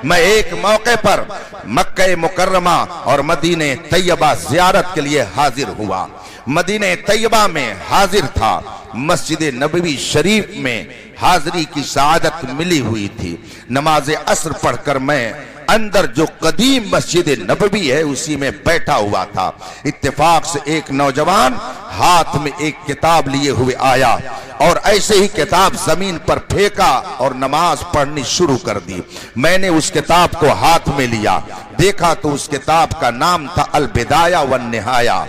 میں ایک موقع پر مکہ مکرمہ اور مدینہ طیبہ زیارت کے لیے حاضر ہوا. مدینہ طیبہ میں حاضر تھا. مسجد نبوی شریف میں حاضری کی سعادت ملی ہوئی تھی. نماز عصر پڑھ کر میں اندر جو قدیم مسجد نبوی ہے اسی میں بیٹھا ہوا تھا. اتفاق سے ایک نوجوان ہاتھ میں ایک کتاب لیے ہوئے آیا اور ایسے ہی کتاب زمین پر پھینکا اور نماز پڑھنی شروع کر دی. میں نے اس کتاب کو ہاتھ میں لیا, دیکھا تو اس کتاب کا نام تھا البدایہ والنہایہ.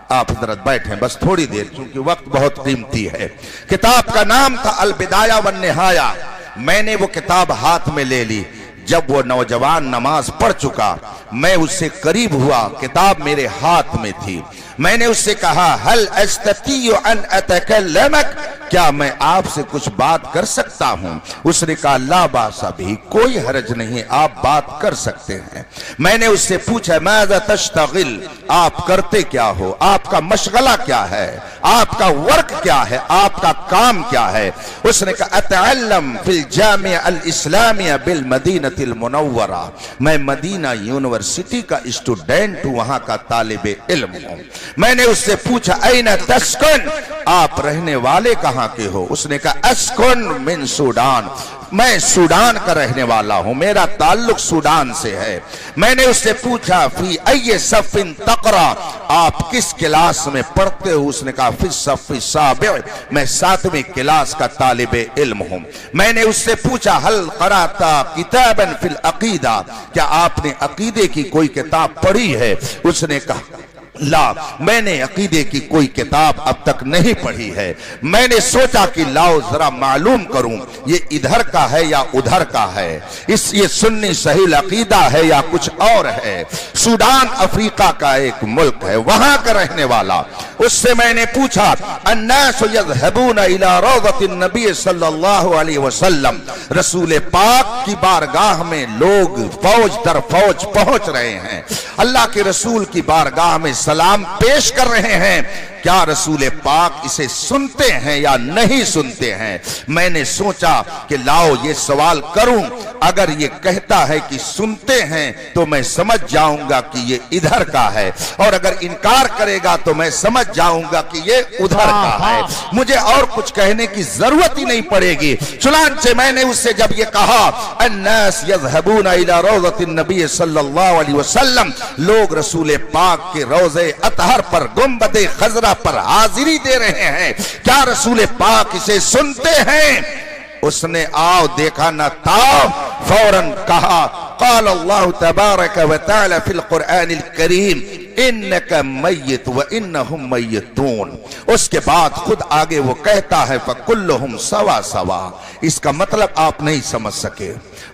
آپ حضرت بیٹھیں بس تھوڑی دیر, چونکہ وقت بہت قیمتی ہے. کتاب کا نام تھا البدایہ والنہایہ. میں نے وہ کتاب ہاتھ میں لے لی. جب وہ نوجوان نماز پڑھ چکا, میں اس سے قریب ہوا, کتاب میرے ہاتھ میں تھی. میں نے اس سے کہا هل استطيع ان اتكلمك, کیا میں آپ سے کچھ بات کر سکتا ہوں؟ اس نے کہا لا باس بھی, کوئی حرج نہیں, آپ بات کر سکتے ہیں. میں نے اس سے پوچھا ماذا تشتغل, آپ کرتے کیا ہو, آپ کا مشغلہ کیا ہے, آپ کا ورک کیا ہے, آپ کا کام کیا ہے؟ اس نے کہا اتعلم فی الجامعہ الاسلامیہ بالمدینہ المنورہ, میں مدینہ یونیورسٹی کا اسٹوڈنٹ ہوں, وہاں کا طالب علم ہوں. میں نے اس سے پوچھا این تسکن, آپ رہنے والے کہاں کے ہو؟ اس نے کہا اسکن من سوڈان, میں سوڈان کا رہنے والا ہوں, میرا تعلق سوڈان سے ہے. میں نے اس سے پوچھا فی ای صف تقرا, آپ کس کلاس میں پڑھتے ہو؟ اس نے کہا فی الصف السابع, میں 7ویں کلاس کا طالب علم ہوں. میں نے اس سے پوچھا هل قرأت کتابا فی العقیدہ, کیا آپ نے عقیدے کی کوئی کتاب پڑھی ہے؟ اس نے کہا لا, میں نے عقیدے کی کوئی کتاب اب تک نہیں پڑھی ہے. میں نے سوچا کہ لاؤ ذرا معلوم کروں یہ ادھر کا ہے یا ادھر کا ہے, یہ سنی صحیح عقیدہ ہے یا کچھ اور ہے. سوڈان افریقہ کا ایک ملک ہے, وہاں کا رہنے والا. اس سے میں نے پوچھا الناس یذهبون الى روضۃ النبی صلی اللہ علیہ وسلم, رسول پاک کی بارگاہ میں لوگ فوج در فوج پہنچ رہے ہیں, اللہ کے رسول کی بارگاہ میں سلام پیش کر رہے ہیں, کیا رسول پاک اسے سنتے ہیں یا نہیں سنتے ہیں؟ میں نے سوچا کہ لاؤ یہ سوال کروں, اگر یہ کہتا ہے کہ سنتے ہیں تو میں سمجھ جاؤں گا کہ یہ ادھر کا ہے, اور اگر انکار کرے گا تو میں سمجھ جاؤں گا کہ یہ ادھر کا ہے. مجھے اور کچھ کہنے کی ضرورت ہی نہیں پڑے گی. چنانچہ میں نے اس سے جب یہ کہا الناس یذهبون الى روضۃ النبی صلی اللہ علیہ وسلم, لوگ رسول پاک کے روضے اطہر پر گنبد خضرا پر حاضری دے رہے ہیں, کیا رسول پاک اسے سنتے ہیں؟ اس نے آؤ دیکھا نہ تاؤ فوراً کہا قال اللہ تبارک و تعالی فی القرآن الکریم انک میت و انہم میتون. اس کے بعد خود آگے وہ کہتا ہے فکلہم سوا سوا. اس کا مطلب آپ نہیں سمجھ سکے,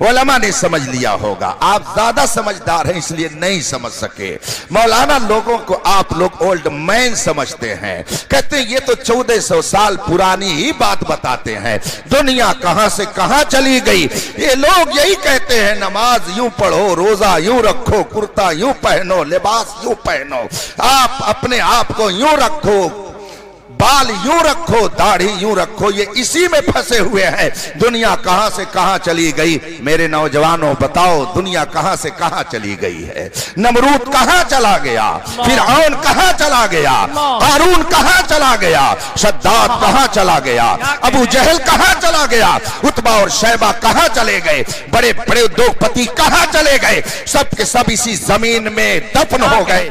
علماء نے سمجھ لیا ہوگا, آپ زیادہ سمجھدار ہیں اس لیے نہیں سمجھ سکے. مولانا لوگوں کو آپ لوگ اولڈ مین سمجھتے ہیں, کہتے ہیں یہ تو 1400 سال پرانی ہی بات بتاتے ہیں, دنیا کہاں سے کہاں چلی گئی. یہ لوگ یہی کہتے ہیں نماز یوں پڑھو, روزہ یوں رکھو, کرتا یوں پہنو, لباس یوں پہنو, آپ اپنے آپ کو یوں رکھو, بال یوں رکھو, داڑھی یوں رکھو, یہ اسی میں پھنسے ہوئے ہیں. دنیا کہاں سے کہاں چلی گئی؟ میرے نوجوانوں بتاؤ دنیا کہاں سے کہاں چلی گئی ہے؟ نمرود کہاں چلا گیا؟ فرعون کہاں چلا گیا؟ قارون کہاں چلا گیا؟ شداد کہاں چلا گیا؟ ابو جہل کہاں چلا گیا؟ عتبہ اور شیبہ کہاں چلے گئے؟ بڑے بڑے دوپتی کہاں چلے گئے؟ سب کے سب اسی زمین میں دفن ہو گئے.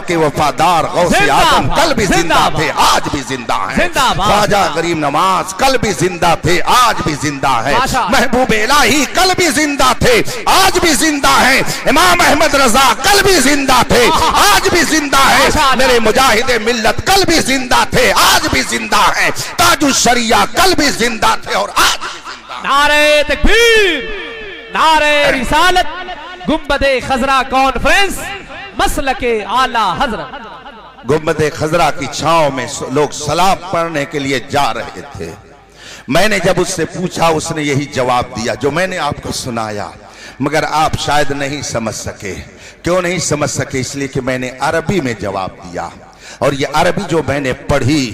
کے وفادار غوث اعظم کل بھی زندہ تھے, آج بھی زندہ ہیں. خواجہ غریب نواز کل بھی زندہ تھے, آج بھی زندہ ہیں. محبوب الہی کل بھی زندہ تھے, آج بھی زندہ ہیں. امام احمد رضا کل بھی زندہ تھے, آج بھی زندہ ہیں. میرے مجاہد ملت کل بھی زندہ تھے, آج بھی زندہ ہیں. تاج الشریعہ کل بھی زندہ تھے اور آج بھی زندہ ہیں. نعرہ تکبیر, نعرہ رسالت, گنبد خضرا کانفرنس, مسلک اعلیٰ حضرت. گنبد خضرا کی چھاؤں میں لوگ سلام پڑھنے کے لیے جا رہے تھے. میں نے جب اس سے پوچھا اس نے یہی جواب دیا جو میں نے آپ کو سنایا, مگر آپ شاید نہیں سمجھ سکے. کیوں نہیں سمجھ سکے؟ اس لیے کہ میں نے عربی میں جواب دیا, اور یہ عربی جو میں نے پڑھی,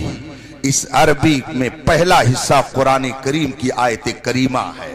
اس عربی میں پہلا حصہ قرآن کریم کی آیت کریمہ ہے.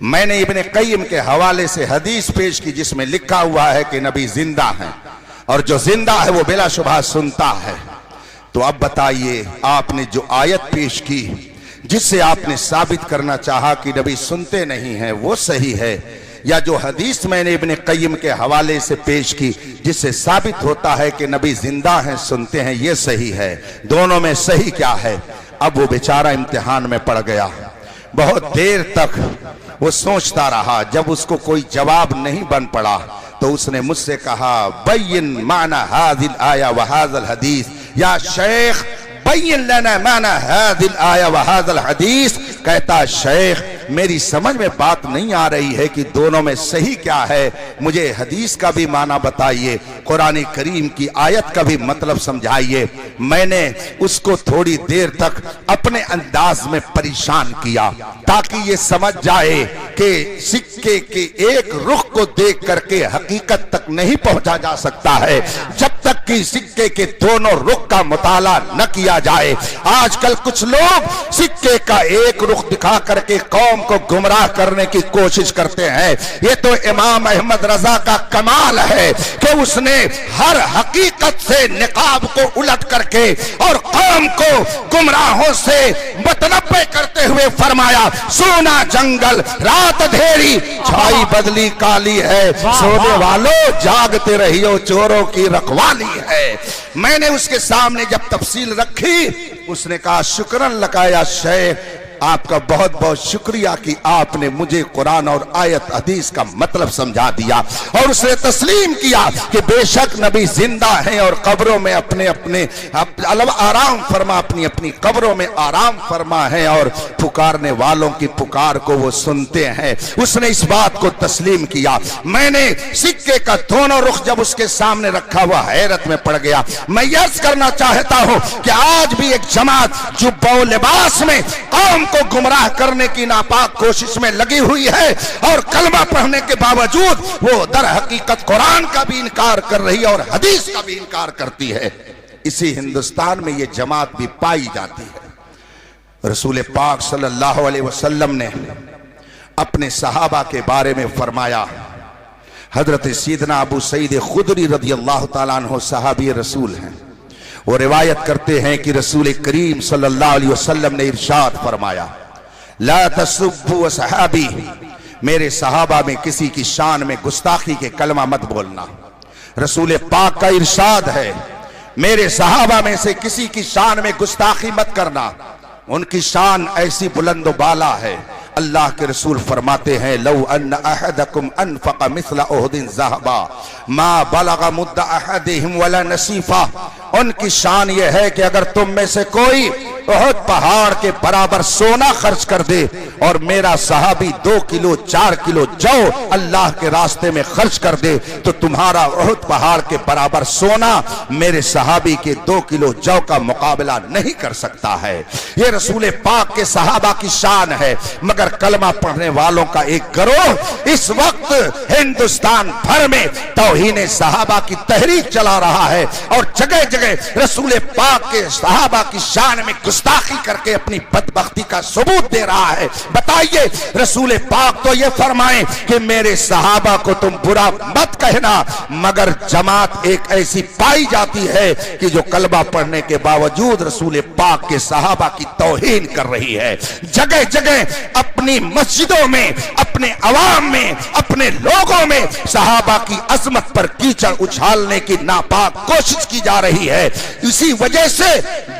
میں نے ابن قیم کے حوالے سے حدیث پیش کی جس میں لکھا ہوا ہے کہ نبی زندہ ہیں، اور جو زندہ ہے وہ بلا شبہ سنتا ہے۔ تو اب بتائیے، آپ نے جو آیت پیش کی جس سے آپ نے ثابت کرنا چاہا کہ نبی سنتے نہیں ہیں وہ صحیح ہے، یا جو حدیث میں نے ابن قیم کے حوالے سے پیش کی جس سے ثابت ہوتا ہے کہ نبی زندہ ہیں سنتے ہیں یہ صحیح ہے؟ دونوں میں صحیح کیا ہے؟ اب وہ بیچارہ امتحان میں پڑ گیا، بہت دیر تک وہ سوچتا رہا، جب اس کو کوئی جواب نہیں بن پڑا تو اس نے مجھ سے کہا بین معنی هذه الآیہ وهذا الحدیث، یا شیخ بین لنا معنی هذه الآیہ وهذا الحدیث۔ کہتا شیخ میری سمجھ میں بات نہیں آ رہی ہے کہ دونوں میں صحیح کیا ہے، مجھے حدیث کا بھی معنی بتائیے، قرآن کریم کی آیت کا بھی مطلب سمجھائیے۔ میں نے اس کو تھوڑی دیر تک اپنے انداز میں پریشان کیا تاکہ یہ سمجھ جائے کہ سکے کے ایک رخ کو دیکھ کر کے حقیقت تک نہیں پہنچا جا سکتا ہے جب تک کہ سکے کے دونوں رخ کا مطالعہ نہ کیا جائے۔ آج کل کچھ لوگ سکے کا ایک رخ دکھا کر کے قوم کو گمراہ کرنے کی کوشش کرتے ہیں۔ یہ تو امام احمد رضا کا کمال ہے کہ اس نے ہر حقیقت سے نقاب کو الٹ کر کے اور قوم کو گمراہوں سے متنبع کرتے ہوئے فرمایا سونا جنگل رات دھیری چھائی بدلی کالی ہے، سونے والوں جاگتے رہیو چوروں کی رکھوالی ہے۔ میں نے اس کے سامنے جب تفصیل رکھی اس نے کہا شکرن لگایا شیخ، آپ کا بہت بہت شکریہ کہ آپ نے مجھے قرآن اور آیت حدیث کا مطلب سمجھا دیا، اور اس نے تسلیم کیا کہ بے شک نبی زندہ ہیں اور قبروں میں اپنے اپنے آرام فرما، اپنی اپنی قبروں میں آرام فرما ہے اور پکارنے والوں کی پکار کو وہ سنتے ہیں۔ اس نے اس بات کو تسلیم کیا۔ میں نے سکے کا دونوں رخ جب اس کے سامنے رکھا ہوا حیرت میں پڑ گیا۔ میں یس کرنا چاہتا ہوں کہ آج بھی ایک جماعت جبہ و لباس میں قوم کو گمراہ کرنے کی ناپاک کوشش میں لگی ہوئی ہے، اور کلمہ پڑھنے کے باوجود وہ در حقیقت قرآن کا بھی انکار کر رہی ہے اور حدیث کا بھی انکار کرتی ہے۔ اسی ہندوستان میں یہ جماعت بھی پائی جاتی ہے۔ رسول پاک صلی اللہ علیہ وسلم نے اپنے صحابہ کے بارے میں فرمایا، حضرت سیدنا ابو سعید خدری رضی اللہ تعالیٰ عنہ صحابی رسول ہیں، وہ روایت کرتے ہیں کہ رسول کریم صلی اللہ علیہ وسلم نے ارشاد فرمایا لا تسبوا صحابی، میرے صحابہ میں کسی کی شان میں گستاخی کے کلمہ مت بولنا۔ رسول پاک کا ارشاد ہے میرے صحابہ میں سے کسی کی شان میں گستاخی مت کرنا، ان کی شان ایسی بلند و بالا ہے۔ اللہ کے رسول فرماتے ہیں لو ان احدکم انفق مثل احد ذهبا ما بلغ مد احدهم ولا نصیفا، ان کی شان یہ ہے کہ اگر تم میں سے کوئی احد پہاڑ کے برابر سونا خرچ کر دے اور میرا صحابی 2 کلو 4 کلو جو اللہ کے راستے میں خرچ کر دے تو تمہارا احد پہاڑ کے برابر سونا میرے صحابی کے 2 کلو جو کا مقابلہ نہیں کر سکتا ہے۔ یہ رسول پاک کے صحابہ کی شان ہے، مگر کلمہ پڑھنے والوں کا ایک گروہ اس وقت ہندوستان بھر میں توہین صحابہ کی تحریک چلا رہا ہے اور جگہ جگہ رسول پاک کے صحابہ کی شان میں گستاخی کر کے اپنی بدبختی کا ثبوت دے رہا ہے۔ بتائیے رسول پاک تو یہ فرمائیں کہ میرے صحابہ کو تم برا مت کہنا، مگر جماعت ایک ایسی پائی جاتی ہے کہ جو کلمہ پڑھنے کے باوجود رسول پاک کے صحابہ کی توہین کر رہی ہے۔ جگہ جگہ اپنی مسجدوں میں، اپنے عوام میں، اپنے لوگوں میں صحابہ کی عظمت پر کیچڑ اچھالنے کی ناپاک کوشش کی جا رہی ہے۔ اسی وجہ سے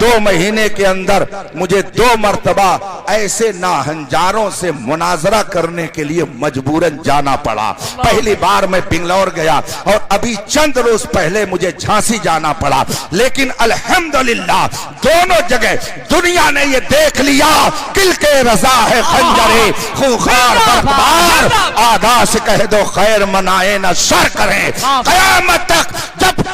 2 مہینے کے اندر مجھے 2 مرتبہ ایسے ناہنجاروں سے مناظرہ کرنے کے لیے مجبوراً جانا پڑا۔ پہلی بار میں بنگلور گیا اور ابھی چند روز پہلے مجھے جھانسی جانا پڑا، لیکن الحمدللہ دونوں جگہ دنیا نے یہ دیکھ لیا کل کے رضا ہے خنجرے خوخار برقبار، آدھا سے کہہ دو خیر منائے نہ شر کریں۔ قیامت تک جب